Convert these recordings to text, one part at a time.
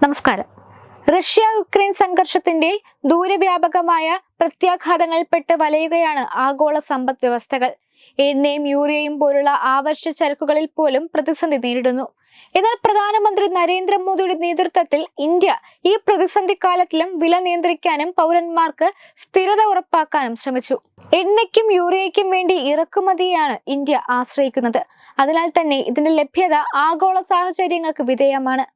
നമസ്കാരം. റഷ്യ-യുക്രൈൻ സംഘർഷത്തിന്റെ ദൂരവ്യാപകമായ പ്രത്യാഘാതങ്ങളിൽപ്പെട്ട് വലയുകയാണ് ആഗോള സമ്പദ് വ്യവസ്ഥകൾ. എണ്ണയും യൂറിയയും പോലുള്ള ആവശ്യ ചരക്കുകളിൽ പോലും പ്രതിസന്ധി നേരിടുന്നു. എന്നാൽ പ്രധാനമന്ത്രി നരേന്ദ്രമോദിയുടെ നേതൃത്വത്തിൽ ഇന്ത്യ ഈ പ്രതിസന്ധി കാലത്തിലും വില നിയന്ത്രിക്കാനും പൗരന്മാർക്ക് സ്ഥിരത ഉറപ്പാക്കാനും ശ്രമിച്ചു. എണ്ണയ്ക്കും യൂറിയയ്ക്കും വേണ്ടി ഇറക്കുമതിയാണ് ഇന്ത്യ ആശ്രയിക്കുന്നത്. അതിനാൽ തന്നെ ഇതിന്റെ ലഭ്യത ആഗോള സാഹചര്യങ്ങൾക്ക് വിധേയമാണ്.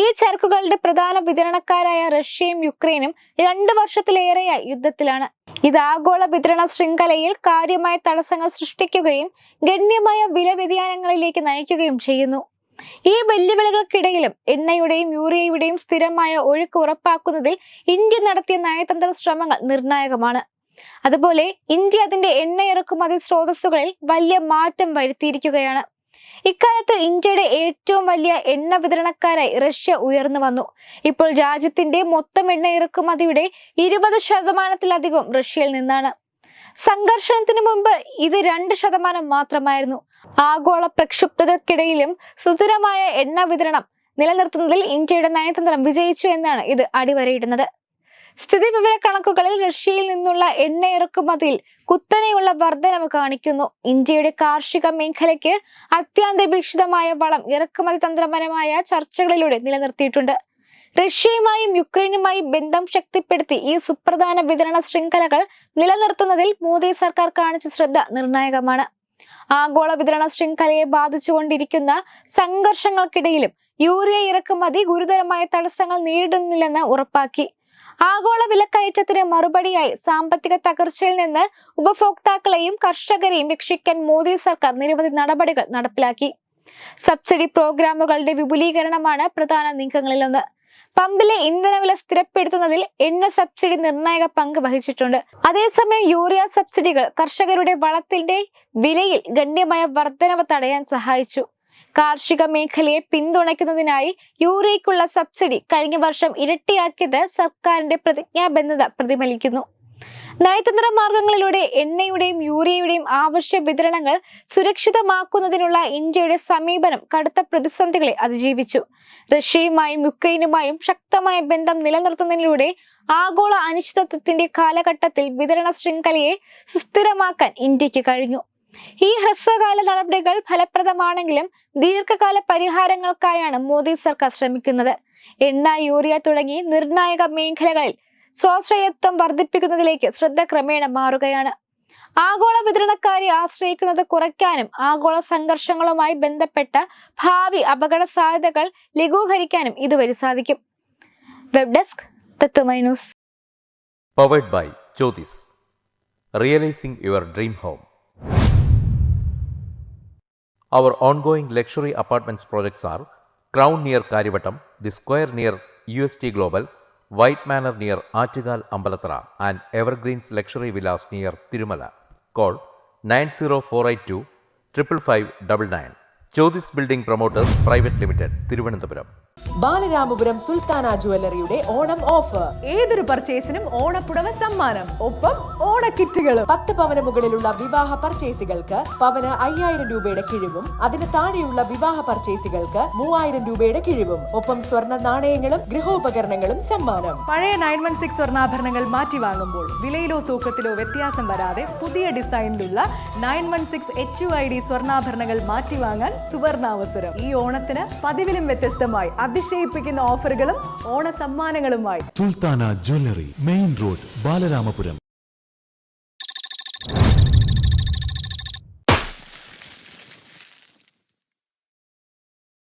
ഈ ചരക്കുകളുടെ പ്രധാന വിതരണക്കാരായ റഷ്യയും യുക്രൈനും 2 വർഷത്തിലേറെയായി യുദ്ധത്തിലാണ്. ഇത് ആഗോള വിതരണ ശൃംഖലയിൽ കാര്യമായ തടസ്സങ്ങൾ സൃഷ്ടിക്കുകയും ഗണ്യമായ വില വ്യതിയാനങ്ങളിലേക്ക് നയിക്കുകയും ചെയ്യുന്നു. ഈ വെല്ലുവിളികൾക്കിടയിലും എണ്ണയുടെയും യൂറിയയുടെയും സ്ഥിരമായ ഒഴുക്ക് ഉറപ്പാക്കുന്നതിൽ ഇന്ത്യ നടത്തിയ നയതന്ത്ര ശ്രമങ്ങൾ നിർണായകമാണ്. അതുപോലെ ഇന്ത്യ അതിന്റെ എണ്ണ ഇറക്കുമതി സ്രോതസ്സുകളിൽ വലിയ മാറ്റം വരുത്തിയിരിക്കുകയാണ്. ഇക്കാലത്ത് ഇന്ത്യയുടെ ഏറ്റവും വലിയ എണ്ണ വിതരണക്കാരായി റഷ്യ ഉയർന്നു വന്നു. ഇപ്പോൾ രാജ്യത്തിന്റെ മൊത്തം എണ്ണ ഇറക്കുമതിയുടെ 20% റഷ്യയിൽ നിന്നാണ്. സംഘർഷത്തിന് മുമ്പ് ഇത് 2% മാത്രമായിരുന്നു. ആഗോള പ്രക്ഷുബ്ധതയ്ക്കിടയിലും സുസ്ഥിരമായ എണ്ണ വിതരണം നിലനിർത്തുന്നതിൽ ഇന്ത്യയുടെ നയതന്ത്രം വിജയിച്ചു എന്നാണ് ഇത് അടിവരയിടുന്നത്. സ്ഥിതിവിവര കണക്കുകളിൽ റഷ്യയിൽ നിന്നുള്ള എണ്ണ ഇറക്കുമതിയിൽ കുത്തനെയുള്ള വർധനവ് കാണിക്കുന്നു. ഇന്ത്യയുടെ കാർഷിക മേഖലയ്ക്ക് അത്യന്താപേക്ഷിതമായ വളം ഇറക്കുമതി തന്ത്രപരമായ ചർച്ചകളിലൂടെ നിലനിർത്തിയിട്ടുണ്ട്. റഷ്യയുമായും യുക്രൈനുമായും ബന്ധം ശക്തിപ്പെടുത്തി ഈ സുപ്രധാന വിതരണ ശൃംഖലകൾ നിലനിർത്തുന്നതിൽ മോദി സർക്കാർ കാണിച്ച ശ്രദ്ധ നിർണായകമാണ്. ആഗോള വിതരണ ശൃംഖലയെ ബാധിച്ചുകൊണ്ടിരിക്കുന്ന സംഘർഷങ്ങൾക്കിടയിലും യൂറിയ ഇറക്കുമതി ഗുരുതരമായ തടസ്സങ്ങൾ നേരിടുന്നില്ലെന്ന് ഉറപ്പാക്കി. ആഗോള വിലക്കയറ്റത്തിന് മറുപടിയായി സാമ്പത്തിക തകർച്ചയിൽ നിന്ന് ഉപഭോക്താക്കളെയും കർഷകരെയും രക്ഷിക്കാൻ മോദി സർക്കാർ നിരവധി നടപടികൾ നടപ്പിലാക്കി. സബ്സിഡി പ്രോഗ്രാമുകളുടെ വിപുലീകരണമാണ് പ്രധാന നീക്കങ്ങളിലൊന്ന്. പമ്പിലെ ഇന്ധനവില സ്ഥിരപ്പെടുത്തുന്നതിൽ എണ്ണ സബ്സിഡി നിർണായക പങ്ക് വഹിച്ചിട്ടുണ്ട്. അതേസമയം യൂറിയ സബ്സിഡികൾ കർഷകരുടെ വളത്തിന്റെ വിലയിൽ ഗണ്യമായ വർധനവ് തടയാൻ സഹായിച്ചു. കാർഷിക മേഖലയെ പിന്തുണയ്ക്കുന്നതിനായി യൂറിയയ്ക്കുള്ള സബ്സിഡി കഴിഞ്ഞ വർഷം ഇരട്ടിയാക്കിയത് സർക്കാരിന്റെ പ്രതിജ്ഞാബദ്ധത പ്രതിഫലിക്കുന്നു. നയതന്ത്ര മാർഗങ്ങളിലൂടെ എണ്ണയുടെയും യൂറിയയുടെയും ആവശ്യ വിതരണങ്ങൾ സുരക്ഷിതമാക്കുന്നതിനുള്ള ഇന്ത്യയുടെ സമീപനം കടുത്ത പ്രതിസന്ധികളെ അതിജീവിച്ചു. റഷ്യയുമായും യുക്രൈനുമായും ശക്തമായ ബന്ധം നിലനിർത്തുന്നതിലൂടെ ആഗോള അനിശ്ചിതത്വത്തിന്റെ കാലഘട്ടത്തിൽ വിതരണ ശൃംഖലയെ സുസ്ഥിരമാക്കാൻ ഇന്ത്യക്ക് കഴിഞ്ഞു. ഈ ഹ്രസ്വകാല നടപടികൾ ഫലപ്രദമാണെങ്കിലും ദീർഘകാല പരിഹാരങ്ങൾക്കായാണ് മോദി സർക്കാർ ശ്രമിക്കുന്നത്. എണ്ണ, യൂറിയ തുടങ്ങി നിർണായക മേഖലകളിൽ സ്വാശ്രയത്വം വർദ്ധിപ്പിക്കുന്നതിലേക്ക് ശ്രദ്ധ ക്രമേണ മാറുകയാണ്. ആഗോള വിതരണക്കാരെ ആശ്രയിക്കുന്നത് കുറയ്ക്കാനും ആഗോള സംഘർഷങ്ങളുമായി ബന്ധപ്പെട്ട ഭാവി അപകട സാധ്യതകൾ ലഘൂകരിക്കാനും ഇതുവഴി സാധിക്കും. Web desk Tattvamayi news. Powered by Jyothis. Realising your dream home. Our ongoing luxury apartments projects are Crown near Karivattam, The Square near UST Global, White Manor near Aattugal Ambalathara, and Evergreens Luxury Villas near Tirumala. Call 90482 55599. Jyotis Building Promoters Private Limited, Thiruvananthapuram. Balaramapuram Sultana ജുവല്ലറിയുടെ Onam offer. ഏതൊരു പർച്ചേസിനും ഓണപ്പുടവ സമ്മാനം, ഒപ്പം ഓണക്കിറ്റുകളും. 10 പവന് മുകളിലുള്ള വിവാഹ പർച്ചേസുകൾക്ക് പവന് 5000 രൂപയുടെ കിഴിവും അതിന് താഴെയുള്ള വിവാഹ പർച്ചേസുകൾക്ക് 3000 രൂപയുടെ കിഴിവും, ഒപ്പം സ്വർണ്ണ നാണയങ്ങളും ഗൃഹോപകരണങ്ങളും സമ്മാനം. പഴയ 916 സ്വർണ്ണാഭരണങ്ങൾ മാറ്റി വാങ്ങുമ്പോൾ വിലയിലോ തൂക്കത്തിലോ വ്യത്യാസം വരാതെ പുതിയ ഡിസൈനിലുള്ള 916 HUID സ്വർണ്ണാഭരണങ്ങൾ മാറ്റി വാങ്ങാൻ സുവർണാവസരം. ഈ ഓണത്തിന് പതിവിലും വ്യത്യസ്തമായി അതിശയിപ്പിക്കുന്ന ഓഫറുകളും ഓണ സമ്മാനങ്ങളുമായി Sultana jewellery, main road, Balaramapuram.